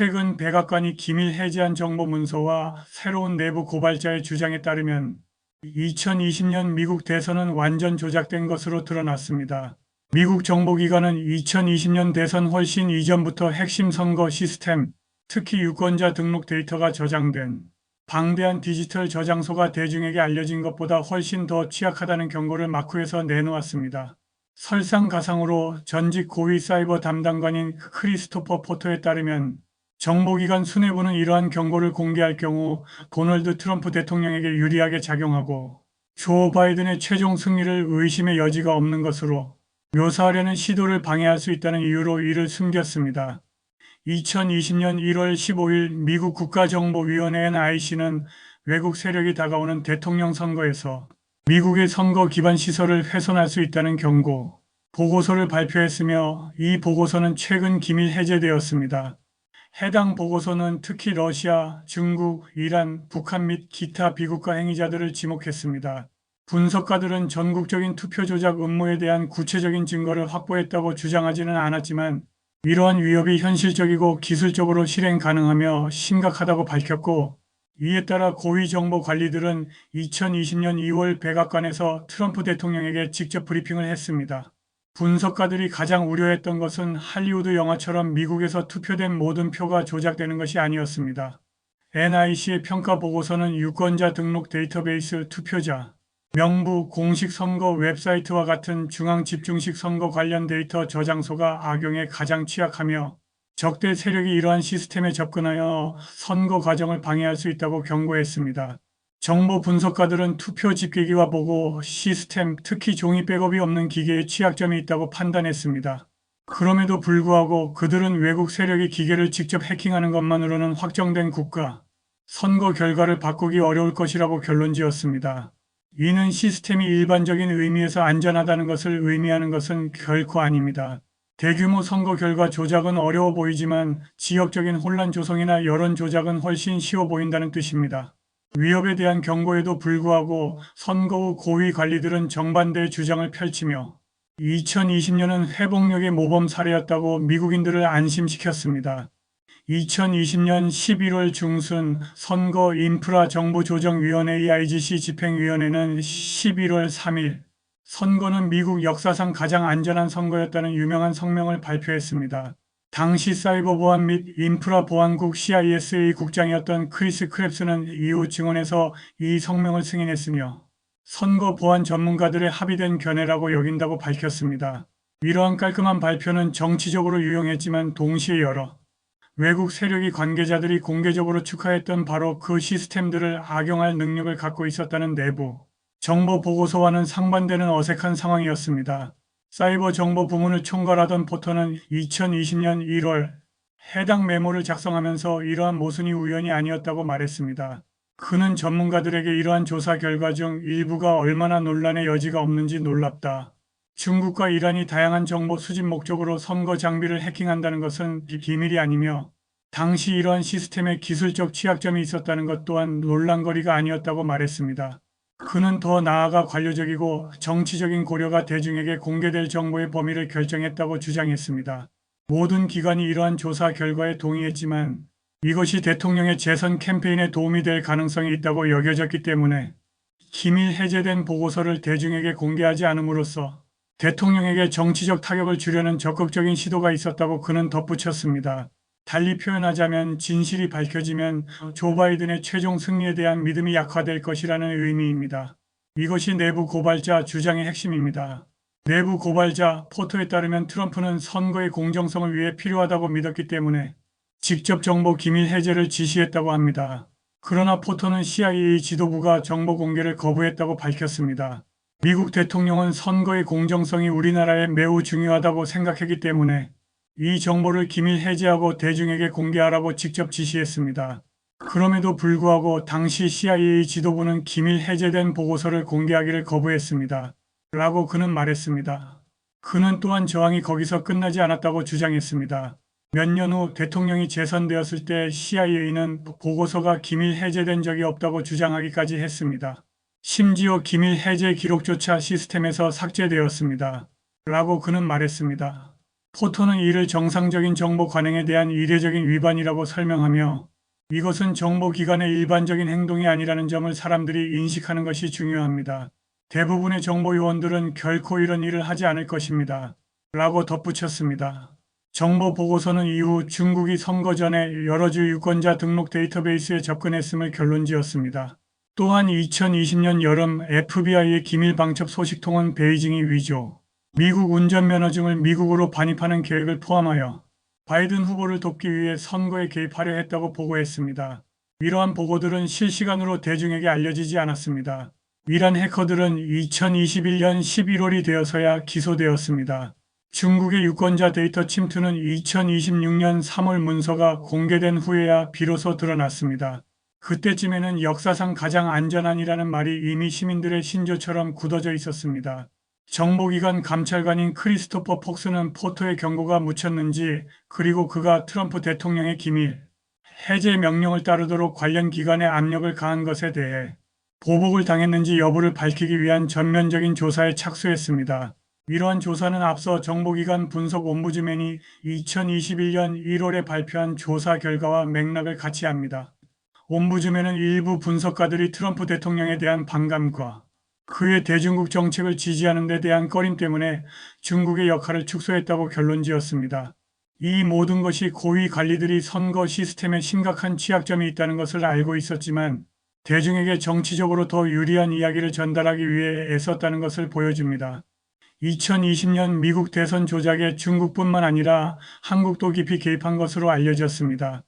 최근 백악관이 기밀 해제한 정보 문서와 새로운 내부 고발자의 주장에 따르면 2020년 미국 대선은 완전 조작된 것으로 드러났습니다. 미국 정보기관은 2020년 대선 훨씬 이전부터 핵심 선거 시스템, 특히 유권자 등록 데이터가 저장된 방대한 디지털 저장소가 대중에게 알려진 것보다 훨씬 더 취약하다는 경고를 마쿠에서 내놓았습니다. 설상가상으로 전직 고위 사이버 담당관인 크리스토퍼 포터에 따르면 정보기관 수뇌부는 이러한 경고를 공개할 경우 도널드 트럼프 대통령에게 유리하게 작용하고 조 바이든의 최종 승리를 의심의 여지가 없는 것으로 묘사하려는 시도를 방해할 수 있다는 이유로 이를 숨겼습니다. 2020년 1월 15일 미국 국가정보위원회 NIC는 외국 세력이 다가오는 대통령 선거에서 미국의 선거 기반 시설을 훼손할 수 있다는 경고 보고서를 발표했으며 이 보고서는 최근 기밀 해제되었습니다. 해당 보고서는 특히 러시아, 중국, 이란, 북한 및 기타 비국가 행위자들을 지목했습니다. 분석가들은 전국적인 투표 조작 음모에 대한 구체적인 증거를 확보했다고 주장하지는 않았지만 이러한 위협이 현실적이고 기술적으로 실행 가능하며 심각하다고 밝혔고 이에 따라 고위 정보 관리들은 2020년 2월 백악관에서 트럼프 대통령에게 직접 브리핑을 했습니다. 분석가들이 가장 우려했던 것은 할리우드 영화처럼 미국에서 투표된 모든 표가 조작되는 것이 아니었습니다. NIC의 평가 보고서는 유권자 등록 데이터베이스 투표자, 명부 공식 선거 웹사이트와 같은 중앙 집중식 선거 관련 데이터 저장소가 악용에 가장 취약하며 적대 세력이 이러한 시스템에 접근하여 선거 과정을 방해할 수 있다고 경고했습니다. 정보 분석가들은 투표 집계기와 보고 시스템, 특히 종이 백업이 없는 기계에 취약점이 있다고 판단했습니다. 그럼에도 불구하고 그들은 외국 세력이 기계를 직접 해킹하는 것만으로는 확정된 국가, 선거 결과를 바꾸기 어려울 것이라고 결론지었습니다. 이는 시스템이 일반적인 의미에서 안전하다는 것을 의미하는 것은 결코 아닙니다. 대규모 선거 결과 조작은 어려워 보이지만 지역적인 혼란 조성이나 여론 조작은 훨씬 쉬워 보인다는 뜻입니다. 위협에 대한 경고에도 불구하고 선거 후 고위 관리들은 정반대의 주장을 펼치며 2020년은 회복력의 모범 사례였다고 미국인들을 안심시켰습니다. 2020년 11월 중순 선거 인프라 정보조정위원회 IGC 집행위원회는 11월 3일 선거는 미국 역사상 가장 안전한 선거였다는 유명한 성명을 발표했습니다. 당시 사이버 보안 및 인프라 보안국 CISA 국장이었던 크리스 크랩스는 이후 증언에서 이 성명을 승인했으며 선거 보안 전문가들의 합의된 견해라고 여긴다고 밝혔습니다. 이러한 깔끔한 발표는 정치적으로 유용했지만 동시에 여러 외국 세력이 관계자들이 공개적으로 축하했던 바로 그 시스템들을 악용할 능력을 갖고 있었다는 내부 정보 보고서와는 상반되는 어색한 상황이었습니다. 사이버 정보 부문을 총괄하던 포터는 2020년 1월 해당 메모를 작성하면서 이러한 모순이 우연이 아니었다고 말했습니다. 그는 전문가들에게 이러한 조사 결과 중 일부가 얼마나 논란의 여지가 없는지 놀랍다. 중국과 이란이 다양한 정보 수집 목적으로 선거 장비를 해킹한다는 것은 비밀이 아니며 당시 이러한 시스템에 기술적 취약점이 있었다는 것 또한 논란거리가 아니었다고 말했습니다. 그는 더 나아가 관료적이고 정치적인 고려가 대중에게 공개될 정보의 범위를 결정했다고 주장했습니다. 모든 기관이 이러한 조사 결과에 동의했지만 이것이 대통령의 재선 캠페인에 도움이 될 가능성이 있다고 여겨졌기 때문에 기밀 해제된 보고서를 대중에게 공개하지 않음으로써 대통령에게 정치적 타격을 주려는 적극적인 시도가 있었다고 그는 덧붙였습니다. 달리 표현하자면 진실이 밝혀지면 조 바이든의 최종 승리에 대한 믿음이 약화될 것이라는 의미입니다. 이것이 내부 고발자 주장의 핵심입니다. 내부 고발자 포터에 따르면 트럼프는 선거의 공정성을 위해 필요하다고 믿었기 때문에 직접 정보 기밀 해제를 지시했다고 합니다. 그러나 포터는 CIA 지도부가 정보 공개를 거부했다고 밝혔습니다. 미국 대통령은 선거의 공정성이 우리나라에 매우 중요하다고 생각했기 때문에 이 정보를 기밀 해제하고 대중에게 공개하라고 직접 지시했습니다. 그럼에도 불구하고 당시 CIA 지도부는 기밀 해제된 보고서를 공개하기를 거부했습니다. 라고 그는 말했습니다. 그는 또한 저항이 거기서 끝나지 않았다고 주장했습니다. 몇 년 후 대통령이 재선되었을 때 CIA는 보고서가 기밀 해제된 적이 없다고 주장하기까지 했습니다. 심지어 기밀 해제 기록조차 시스템에서 삭제되었습니다. 라고 그는 말했습니다. 포토는 이를 정상적인 정보 관행에 대한 이례적인 위반이라고 설명하며 이것은 정보기관의 일반적인 행동이 아니라는 점을 사람들이 인식하는 것이 중요합니다. 대부분의 정보 요원들은 결코 이런 일을 하지 않을 것입니다. 라고 덧붙였습니다. 정보 보고서는 이후 중국이 선거 전에 여러 주 유권자 등록 데이터베이스에 접근했음을 결론지었습니다. 또한 2020년 여름 FBI의 기밀 방첩 소식통은 베이징이 위조, 미국 운전면허증을 미국으로 반입하는 계획을 포함하여 바이든 후보를 돕기 위해 선거에 개입하려 했다고 보고했습니다. 이러한 보고들은 실시간으로 대중에게 알려지지 않았습니다. 이란 해커들은 2021년 11월이 되어서야 기소되었습니다. 중국의 유권자 데이터 침투는 2026년 3월 문서가 공개된 후에야 비로소 드러났습니다. 그때쯤에는 역사상 가장 안전한이라는 말이 이미 시민들의 신조처럼 굳어져 있었습니다. 정보기관 감찰관인 크리스토퍼 폭스는 포토의 경고가 묻혔는지 그리고 그가 트럼프 대통령의 기밀 해제 명령을 따르도록 관련 기관에 압력을 가한 것에 대해 보복을 당했는지 여부를 밝히기 위한 전면적인 조사에 착수했습니다. 이러한 조사는 앞서 정보기관 분석 옴부즈맨이 2021년 1월에 발표한 조사 결과와 맥락을 같이 합니다. 옴부즈맨은 일부 분석가들이 트럼프 대통령에 대한 반감과 그의 대중국 정책을 지지하는 데 대한 꺼림 때문에 중국의 역할을 축소했다고 결론지었습니다. 이 모든 것이 고위 관리들이 선거 시스템에 심각한 취약점이 있다는 것을 알고 있었지만 대중에게 정치적으로 더 유리한 이야기를 전달하기 위해 애썼다는 것을 보여줍니다. 2020년 미국 대선 조작에 중국뿐만 아니라 한국도 깊이 개입한 것으로 알려졌습니다.